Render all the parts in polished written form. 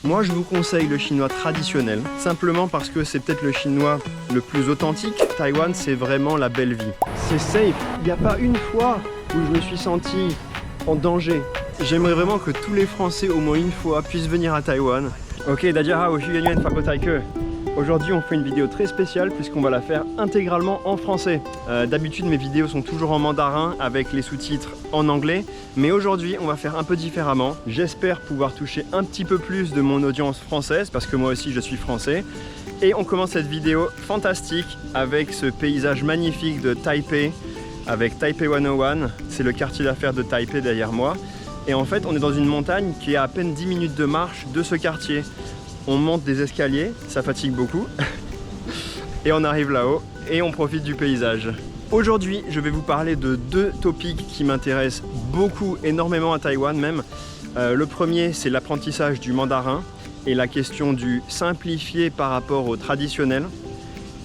Moi je vous conseille le chinois traditionnel, simplement parce que c'est peut-être le chinois le plus authentique. Taïwan c'est vraiment la belle vie. C'est safe, il n'y a pas une fois où je me suis senti en danger. J'aimerais vraiment que tous les Français au moins une fois puissent venir à Taïwan. Ok, Dajia Hao, Yuan Fako Taike. Aujourd'hui on fait une vidéo très spéciale puisqu'on va la faire intégralement en français. D'habitude mes vidéos sont toujours en mandarin avec les sous-titres en anglais, mais aujourd'hui on va faire un peu différemment. J'espère pouvoir toucher un petit peu plus de mon audience française parce que moi aussi je suis français. Et on commence cette vidéo fantastique avec ce paysage magnifique de Taipei, avec Taipei 101, c'est le quartier d'affaires de Taipei derrière moi. Et en fait on est dans une montagne qui est à peine 10 minutes de marche de ce quartier. On monte des escaliers, ça fatigue beaucoup, et on arrive là-haut et on profite du paysage. Aujourd'hui, je vais vous parler de deux topics qui m'intéressent beaucoup, énormément à Taïwan même. Le premier, c'est l'apprentissage du mandarin et la question du simplifié par rapport au traditionnel.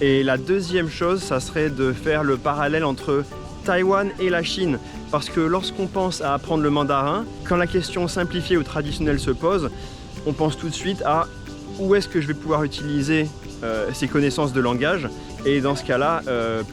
Et la deuxième chose, ça serait de faire le parallèle entre Taïwan et la Chine. Parce que lorsqu'on pense à apprendre le mandarin, quand la question simplifiée ou traditionnelle se pose, on pense tout de suite à où est-ce que je vais pouvoir utiliser ces connaissances de langage. Et dans ce cas-là,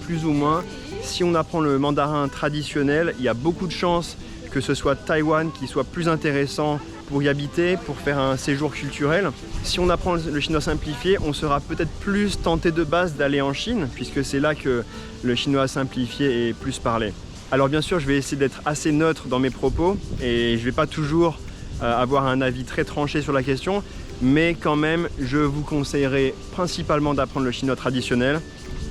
plus ou moins, si on apprend le mandarin traditionnel, il y a beaucoup de chances que ce soit Taïwan qui soit plus intéressant pour y habiter, pour faire un séjour culturel. Si on apprend le chinois simplifié, on sera peut-être plus tenté de base d'aller en Chine, puisque c'est là que le chinois simplifié est plus parlé. Alors bien sûr, je vais essayer d'être assez neutre dans mes propos, et je ne vais pas toujours avoir un avis très tranché sur la question, mais quand même je vous conseillerais principalement d'apprendre le chinois traditionnel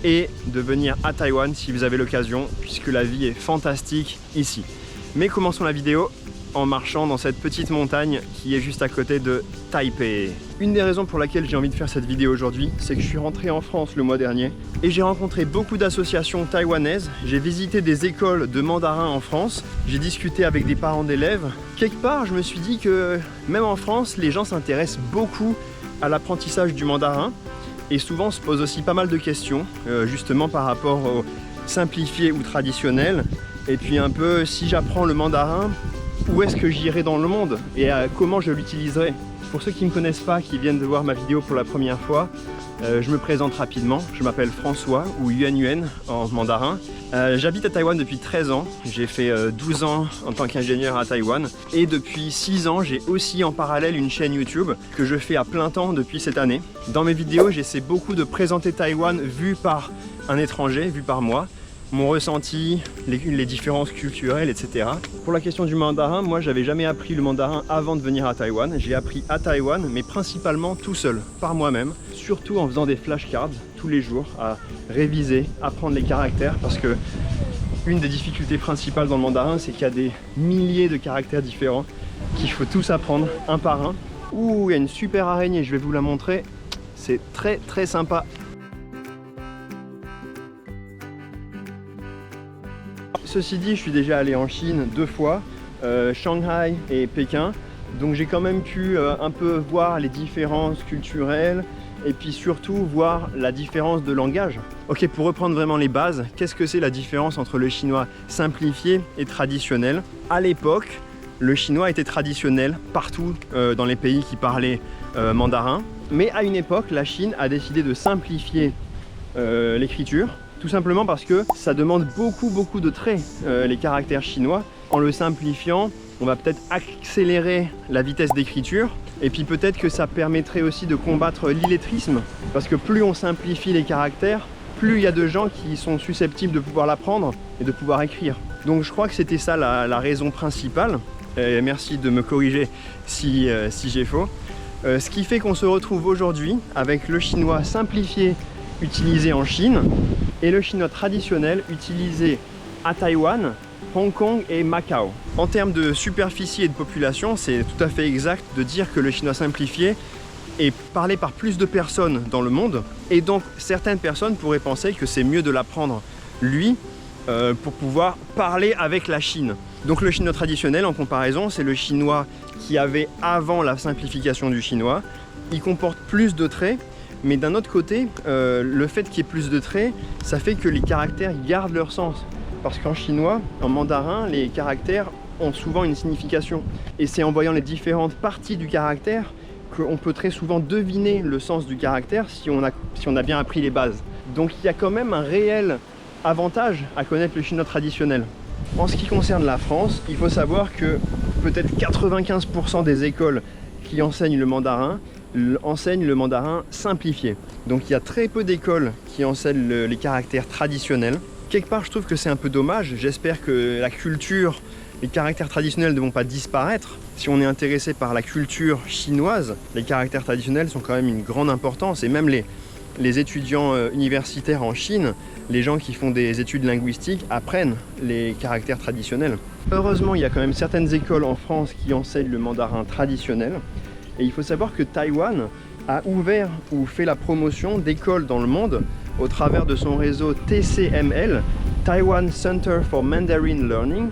et de venir à Taïwan si vous avez l'occasion, puisque la vie est fantastique ici. Mais commençons la vidéo en marchant dans cette petite montagne qui est juste à côté de Taipei. Une des raisons pour laquelle j'ai envie de faire cette vidéo aujourd'hui, c'est que je suis rentré en France le mois dernier et j'ai rencontré beaucoup d'associations taïwanaises. J'ai visité des écoles de mandarin en France, j'ai discuté avec des parents d'élèves. Quelque part, je me suis dit que même en France, les gens s'intéressent beaucoup à l'apprentissage du mandarin et souvent se posent aussi pas mal de questions, justement par rapport au simplifié ou traditionnel. Et puis un peu, si j'apprends le mandarin, où est-ce que j'irai dans le monde et comment je l'utiliserai. Pour ceux qui ne me connaissent pas, qui viennent de voir ma vidéo pour la première fois, je me présente rapidement. Je m'appelle François, ou Yuan en mandarin. J'habite à Taïwan depuis 13 ans. J'ai fait 12 ans en tant qu'ingénieur à Taïwan. Et depuis 6 ans, j'ai aussi en parallèle une chaîne YouTube que je fais à plein temps depuis cette année. Dans mes vidéos, j'essaie beaucoup de présenter Taïwan vu par un étranger, vu par moi. Mon ressenti, les différences culturelles, etc. Pour la question du mandarin, moi j'avais jamais appris le mandarin avant de venir à Taïwan. J'ai appris à Taïwan, mais principalement tout seul, par moi-même, surtout en faisant des flashcards tous les jours, à réviser, apprendre les caractères, parce que une des difficultés principales dans le mandarin, c'est qu'il y a des milliers de caractères différents qu'il faut tous apprendre un par un. Ouh, il y a une super araignée, je vais vous la montrer. C'est très très sympa. Ceci dit, je suis déjà allé en Chine 2 fois, Shanghai et Pékin, donc j'ai quand même pu un peu voir les différences culturelles et puis surtout voir la différence de langage. Ok, pour reprendre vraiment les bases, qu'est-ce que c'est la différence entre le chinois simplifié et traditionnel? À l'époque, le chinois était traditionnel partout dans les pays qui parlaient mandarin, mais à une époque, la Chine a décidé de simplifier l'écriture. Tout simplement parce que ça demande beaucoup de traits, les caractères chinois. En le simplifiant, on va peut-être accélérer la vitesse d'écriture. Et puis peut-être que ça permettrait aussi de combattre l'illettrisme. Parce que plus on simplifie les caractères, plus il y a de gens qui sont susceptibles de pouvoir l'apprendre et de pouvoir écrire. Donc je crois que c'était ça la raison principale. Et merci de me corriger si j'ai faux. Ce qui fait qu'on se retrouve aujourd'hui avec le chinois simplifié utilisé en Chine et le chinois traditionnel utilisé à Taïwan, Hong Kong et Macao. En termes de superficie et de population, c'est tout à fait exact de dire que le chinois simplifié est parlé par plus de personnes dans le monde et donc certaines personnes pourraient penser que c'est mieux de l'apprendre lui pour pouvoir parler avec la Chine. Donc le chinois traditionnel en comparaison, c'est le chinois qui avait avant la simplification du chinois. Il comporte plus de traits. Mais d'un autre côté, le fait qu'il y ait plus de traits, ça fait que les caractères gardent leur sens. Parce qu'en chinois, en mandarin, les caractères ont souvent une signification. Et c'est en voyant les différentes parties du caractère qu'on peut très souvent deviner le sens du caractère si on a bien appris les bases. Donc il y a quand même un réel avantage à connaître le chinois traditionnel. En ce qui concerne la France, il faut savoir que peut-être 95% des écoles qui enseignent le mandarin simplifié. Donc il y a très peu d'écoles qui enseignent les caractères traditionnels. Quelque part, je trouve que c'est un peu dommage. J'espère que la culture, les caractères traditionnels ne vont pas disparaître. Si on est intéressé par la culture chinoise, les caractères traditionnels sont quand même une grande importance. Et même les étudiants universitaires en Chine, les gens qui font des études linguistiques apprennent les caractères traditionnels. Heureusement, il y a quand même certaines écoles en France qui enseignent le mandarin traditionnel. Et il faut savoir que Taïwan a ouvert ou fait la promotion d'écoles dans le monde au travers de son réseau TCML, Taiwan Center for Mandarin Learning,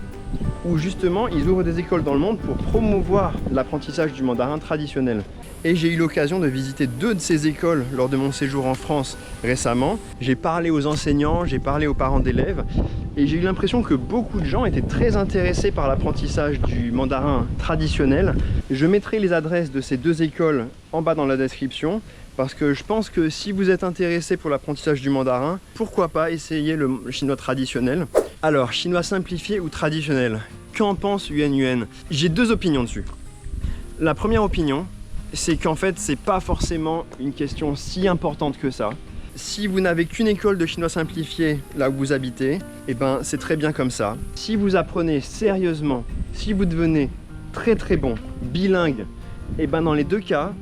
où justement ils ouvrent des écoles dans le monde pour promouvoir l'apprentissage du mandarin traditionnel. Et j'ai eu l'occasion de visiter 2 de ces écoles lors de mon séjour en France récemment. J'ai parlé aux enseignants, j'ai parlé aux parents d'élèves et j'ai eu l'impression que beaucoup de gens étaient très intéressés par l'apprentissage du mandarin traditionnel. Je mettrai les adresses de ces 2 écoles en bas dans la description parce que je pense que si vous êtes intéressé pour l'apprentissage du mandarin, pourquoi pas essayer le chinois traditionnel. Alors, chinois simplifié ou traditionnel? Qu'en pense Yuan Yuan? J'ai 2 opinions dessus. La première opinion, c'est qu'en fait, c'est pas forcément une question si importante que ça. Si vous n'avez qu'une école de chinois simplifié là où vous habitez, eh ben c'est très bien comme ça. Si vous apprenez sérieusement, si vous devenez très très bon, bilingue, eh ben dans les 2 cas,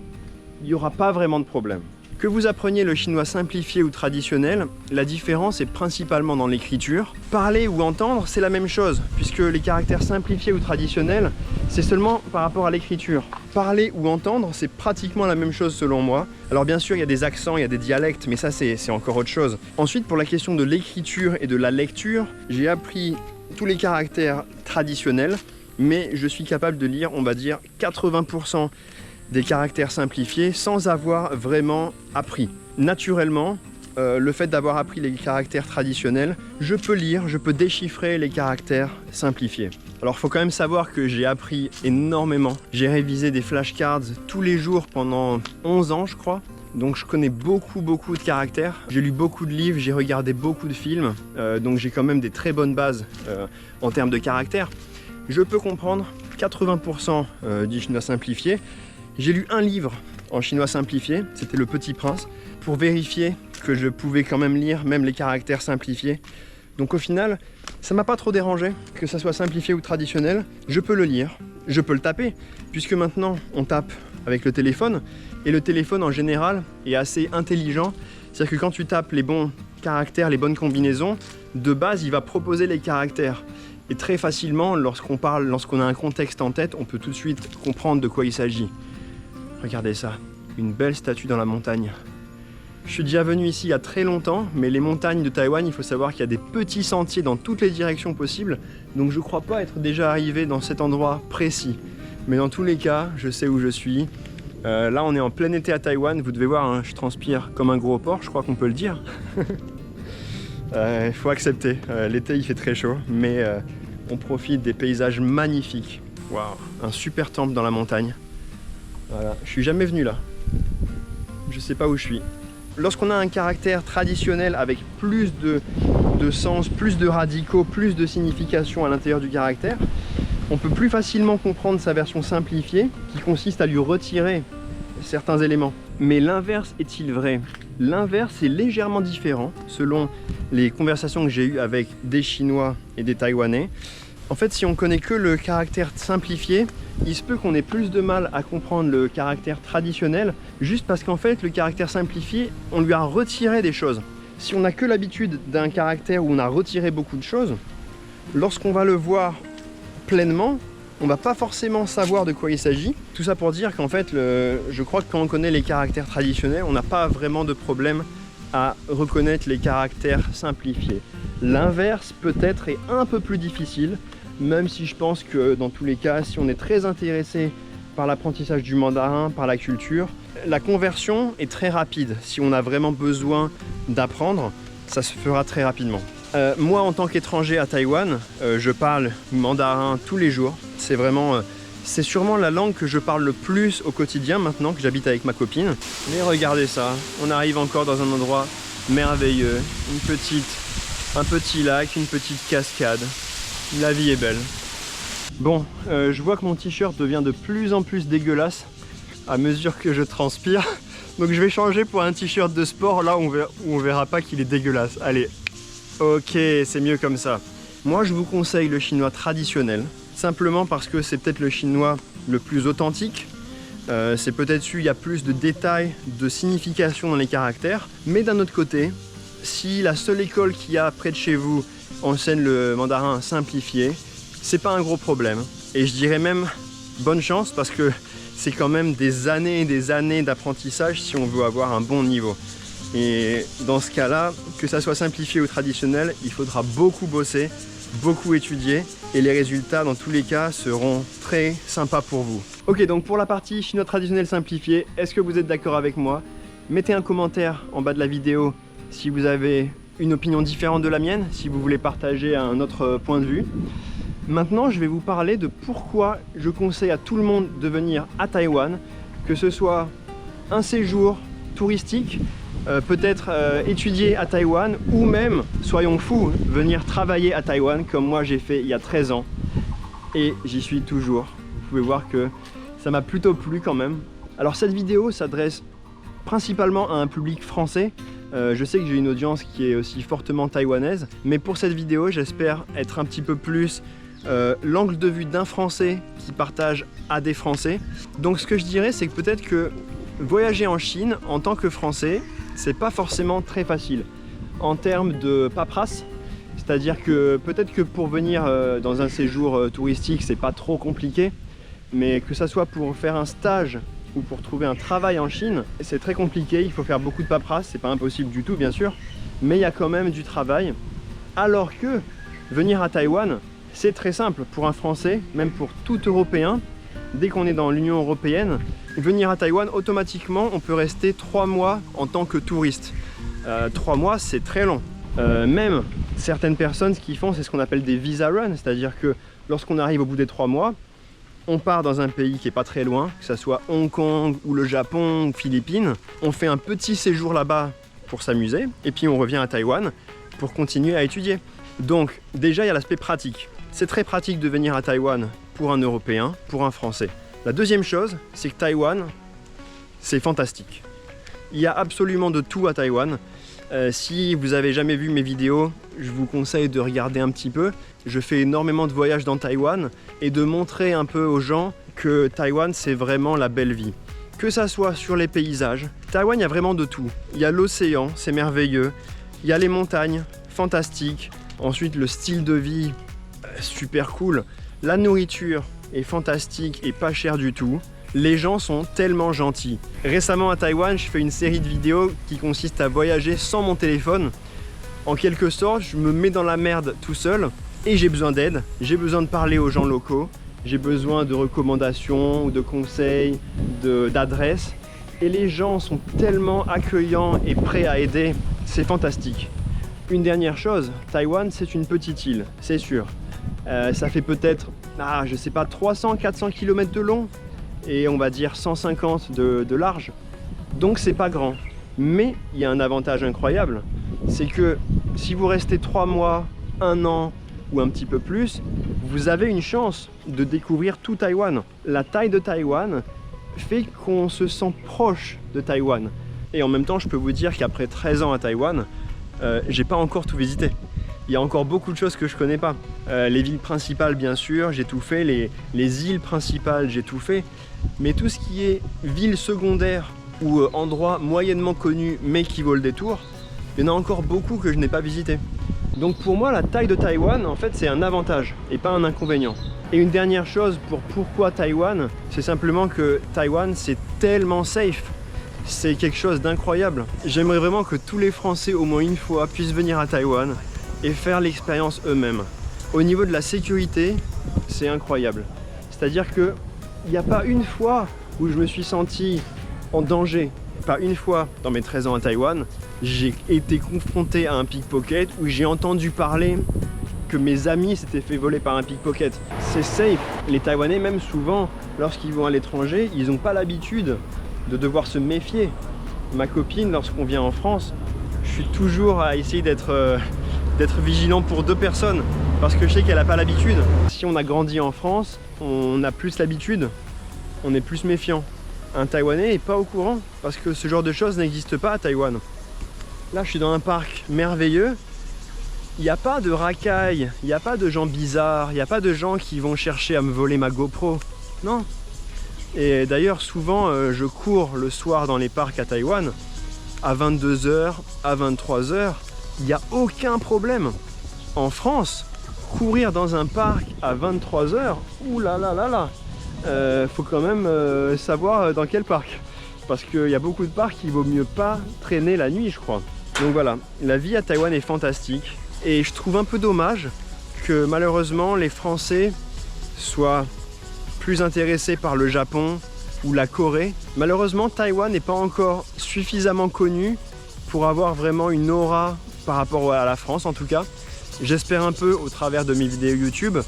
il n'y aura pas vraiment de problème. Que vous appreniez le chinois simplifié ou traditionnel, la différence est principalement dans l'écriture. Parler ou entendre, c'est la même chose, puisque les caractères simplifiés ou traditionnels, c'est seulement par rapport à l'écriture. Parler ou entendre, c'est pratiquement la même chose selon moi. Alors bien sûr, il y a des accents, il y a des dialectes, mais ça c'est encore autre chose. Ensuite, pour la question de l'écriture et de la lecture, j'ai appris tous les caractères traditionnels, mais je suis capable de lire, on va dire, 80% des caractères simplifiés sans avoir vraiment appris. Naturellement, le fait d'avoir appris les caractères traditionnels, je peux lire, je peux déchiffrer les caractères simplifiés. Alors il faut quand même savoir que j'ai appris énormément. J'ai révisé des flashcards tous les jours pendant 11 ans je crois. Donc je connais beaucoup de caractères. J'ai lu beaucoup de livres, j'ai regardé beaucoup de films. Donc j'ai quand même des très bonnes bases en termes de caractères. Je peux comprendre 80% du chinois simplifié. J'ai lu un livre en chinois simplifié, c'était Le Petit Prince, pour vérifier que je pouvais quand même lire même les caractères simplifiés. Donc au final, ça m'a pas trop dérangé, que ça soit simplifié ou traditionnel. Je peux le lire, je peux le taper, puisque maintenant on tape avec le téléphone, et le téléphone en général est assez intelligent. C'est-à-dire que quand tu tapes les bons caractères, les bonnes combinaisons, de base il va proposer les caractères. Et très facilement, lorsqu'on a un contexte en tête, on peut tout de suite comprendre de quoi il s'agit. Regardez ça, une belle statue dans la montagne. Je suis déjà venu ici il y a très longtemps, mais les montagnes de Taïwan, il faut savoir qu'il y a des petits sentiers dans toutes les directions possibles, donc je ne crois pas être déjà arrivé dans cet endroit précis. Mais dans tous les cas, je sais où je suis. Là, on est en plein été à Taïwan, vous devez voir, hein, je transpire comme un gros porc, je crois qu'on peut le dire. Il faut accepter, l'été il fait très chaud, mais on profite des paysages magnifiques. Waouh, un super temple dans la montagne. Voilà, je suis jamais venu là. Je sais pas où je suis. Lorsqu'on a un caractère traditionnel avec plus de sens, plus de radicaux, plus de signification à l'intérieur du caractère, on peut plus facilement comprendre sa version simplifiée qui consiste à lui retirer certains éléments. Mais l'inverse est-il vrai? L'inverse est légèrement différent selon les conversations que j'ai eues avec des Chinois et des Taïwanais. En fait, si on connaît que le caractère simplifié, il se peut qu'on ait plus de mal à comprendre le caractère traditionnel, juste parce qu'en fait, le caractère simplifié, on lui a retiré des choses. Si on n'a que l'habitude d'un caractère où on a retiré beaucoup de choses, lorsqu'on va le voir pleinement, on va pas forcément savoir de quoi il s'agit. Tout ça pour dire qu'en fait, je crois que quand on connaît les caractères traditionnels, on n'a pas vraiment de problème à reconnaître les caractères simplifiés. L'inverse peut-être est un peu plus difficile, même si je pense que dans tous les cas, si on est très intéressé par l'apprentissage du mandarin, par la culture, la conversion est très rapide. Si on a vraiment besoin d'apprendre, ça se fera très rapidement. Moi, en tant qu'étranger à Taïwan, je parle mandarin tous les jours. C'est vraiment C'est sûrement la langue que je parle le plus au quotidien maintenant que j'habite avec ma copine. Mais regardez ça, on arrive encore dans un endroit merveilleux, un petit lac, une petite cascade. La vie est belle. Bon, je vois que mon t-shirt devient de plus en plus dégueulasse à mesure que je transpire. Donc je vais changer pour un t-shirt de sport là où on verra pas qu'il est dégueulasse. Allez, ok, c'est mieux comme ça. Moi je vous conseille le chinois traditionnel, simplement parce que c'est peut-être le chinois le plus authentique. C'est peut-être celui où il y a plus de détails, de signification dans les caractères. Mais d'un autre côté, si la seule école qu'il y a près de chez vous enseigne le mandarin simplifié, c'est pas un gros problème. Et je dirais même bonne chance parce que c'est quand même des années et des années d'apprentissage si on veut avoir un bon niveau. Et dans ce cas-là, que ça soit simplifié ou traditionnel, il faudra beaucoup bosser, beaucoup étudier et les résultats dans tous les cas seront très sympas pour vous. Ok, donc pour la partie chinois traditionnel simplifié, est-ce que vous êtes d'accord avec moi? Mettez un commentaire en bas de la vidéo si vous avez une opinion différente de la mienne, si vous voulez partager un autre point de vue. Maintenant, je vais vous parler de pourquoi je conseille à tout le monde de venir à Taïwan, que ce soit un séjour touristique, peut-être étudier à Taïwan, ou même, soyons fous, venir travailler à Taïwan, comme moi j'ai fait il y a 13 ans. Et j'y suis toujours. Vous pouvez voir que ça m'a plutôt plu quand même. Alors cette vidéo s'adresse principalement à un public français. Je sais que j'ai une audience qui est aussi fortement taïwanaise, mais pour cette vidéo, j'espère être un petit peu plus l'angle de vue d'un Français qui partage à des Français. Donc ce que je dirais, c'est que peut-être que voyager en Chine en tant que Français, c'est pas forcément très facile en termes de paperasse. C'est-à-dire que peut-être que pour venir dans un séjour touristique, c'est pas trop compliqué, mais que ça soit pour faire un stage ou pour trouver un travail en Chine, c'est très compliqué, il faut faire beaucoup de paperasse, c'est pas impossible du tout bien sûr, mais il y a quand même du travail. Alors que venir à Taïwan, c'est très simple pour un Français, même pour tout Européen. Dès qu'on est dans l'Union Européenne, venir à Taïwan, automatiquement, on peut rester 3 mois en tant que touriste. 3 mois, c'est très long. Même certaines personnes, ce qu'ils font, c'est ce qu'on appelle des visa runs, c'est-à-dire que lorsqu'on arrive au bout des 3 mois, on part dans un pays qui n'est pas très loin, que ce soit Hong Kong ou le Japon ou Philippines. On fait un petit séjour là-bas pour s'amuser, et puis on revient à Taïwan pour continuer à étudier. Donc déjà, il y a l'aspect pratique. C'est très pratique de venir à Taïwan pour un Européen, pour un Français. La deuxième chose, c'est que Taïwan, c'est fantastique. Il y a absolument de tout à Taïwan. Si vous n'avez jamais vu mes vidéos, je vous conseille de regarder un petit peu. Je fais énormément de voyages dans Taïwan et de montrer un peu aux gens que Taïwan, c'est vraiment la belle vie. Que ça soit sur les paysages, Taïwan, il y a vraiment de tout. Il y a l'océan, c'est merveilleux. Il y a les montagnes, fantastiques. Ensuite, le style de vie, super cool. La nourriture est fantastique et pas chère du tout. Les gens sont tellement gentils. Récemment à Taïwan, je fais une série de vidéos qui consiste à voyager sans mon téléphone. En quelque sorte, je me mets dans la merde tout seul et j'ai besoin d'aide. J'ai besoin de parler aux gens locaux. J'ai besoin de recommandations, ou de conseils, d'adresses. Et les gens sont tellement accueillants et prêts à aider. C'est fantastique. Une dernière chose, Taïwan, c'est une petite île, c'est sûr. Ça fait peut-être, je sais pas, 300-400 km de long et on va dire 150 de large. Donc c'est pas grand. Mais il y a un avantage incroyable, c'est que si vous restez 3 mois, 1 an ou un petit peu plus, vous avez une chance de découvrir tout Taïwan. La taille de Taïwan fait qu'on se sent proche de Taïwan. Et en même temps, je peux vous dire qu'après 13 ans à Taïwan, j'ai pas encore tout visité. Il y a encore beaucoup de choses que je connais pas. Les villes principales, bien sûr, j'ai tout fait. Les îles principales, j'ai tout fait. Mais tout ce qui est villes secondaires ou endroits moyennement connus mais qui vaut le détour, il y en a encore beaucoup que je n'ai pas visité. Donc pour moi, la taille de Taïwan, en fait, c'est un avantage et pas un inconvénient. Et une dernière chose pour pourquoi Taïwan, c'est simplement que Taïwan, c'est tellement safe. C'est quelque chose d'incroyable. J'aimerais vraiment que tous les Français, au moins une fois, puissent venir à Taïwan et faire l'expérience eux-mêmes. Au niveau de la sécurité, c'est incroyable. C'est-à-dire qu'il n'y a pas une fois où je me suis senti en danger. Pas une fois dans mes 13 ans à Taïwan, j'ai été confronté à un pickpocket où j'ai entendu parler que mes amis s'étaient fait voler par un pickpocket. C'est safe. Les Taïwanais, même souvent, lorsqu'ils vont à l'étranger, ils n'ont pas l'habitude de devoir se méfier. Ma copine, lorsqu'on vient en France, je suis toujours à essayer d'être vigilant pour 2 personnes parce que je sais qu'elle n'a pas l'habitude. Si on a grandi en France, on a plus l'habitude, on est plus méfiant. Un Taïwanais n'est pas au courant parce que ce genre de choses n'existe pas à Taïwan. Là, je suis dans un parc merveilleux. Il n'y a pas de racailles, il n'y a pas de gens bizarres, il n'y a pas de gens qui vont chercher à me voler ma GoPro. Non. Et d'ailleurs, souvent, je cours le soir dans les parcs à Taïwan. À 22 h, à 23 h, il n'y a aucun problème. En France, courir dans un parc à 23 h, ouh là là là là, faut quand même savoir dans quel parc. Parce qu'il y a beaucoup de parcs qu'il vaut mieux pas traîner la nuit, je crois. Donc voilà, la vie à Taïwan est fantastique. Et je trouve un peu dommage que malheureusement les Français soient plus intéressés par le Japon ou la Corée. Malheureusement, Taïwan n'est pas encore suffisamment connu pour avoir vraiment une aura par rapport à la France en tout cas. J'espère un peu au travers de mes vidéos YouTube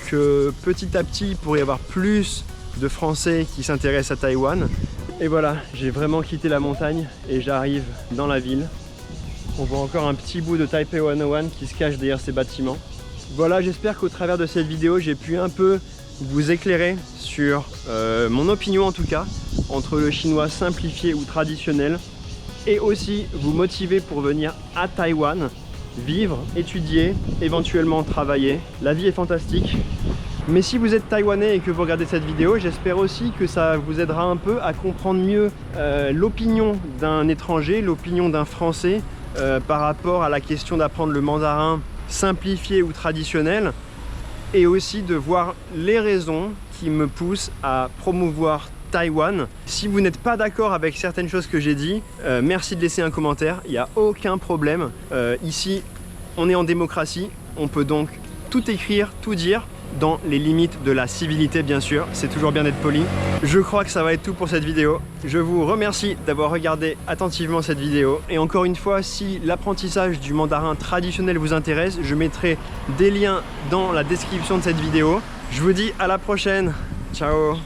que petit à petit il pourrait y avoir plus de Français qui s'intéressent à Taïwan. Et voilà, j'ai vraiment quitté la montagne et j'arrive dans la ville. On voit encore un petit bout de Taipei 101 qui se cache derrière ces bâtiments. Voilà, j'espère qu'au travers de cette vidéo, j'ai pu un peu vous éclairer sur mon opinion en tout cas, entre le chinois simplifié ou traditionnel, et aussi vous motiver pour venir à Taïwan, vivre, étudier, éventuellement travailler. La vie est fantastique. Mais si vous êtes taïwanais et que vous regardez cette vidéo, j'espère aussi que ça vous aidera un peu à comprendre mieux l'opinion d'un étranger, l'opinion d'un Français, par rapport à la question d'apprendre le mandarin simplifié ou traditionnel, et aussi de voir les raisons qui me poussent à promouvoir Taïwan. Si vous n'êtes pas d'accord avec certaines choses que j'ai dit, merci de laisser un commentaire, il n'y a aucun problème. Ici, on est en démocratie, on peut donc tout écrire, tout dire, dans les limites de la civilité bien sûr, c'est toujours bien d'être poli. Je crois que ça va être tout pour cette vidéo. Je vous remercie d'avoir regardé attentivement cette vidéo. Et encore une fois, si l'apprentissage du mandarin traditionnel vous intéresse, je mettrai des liens dans la description de cette vidéo. Je vous dis à la prochaine. Ciao.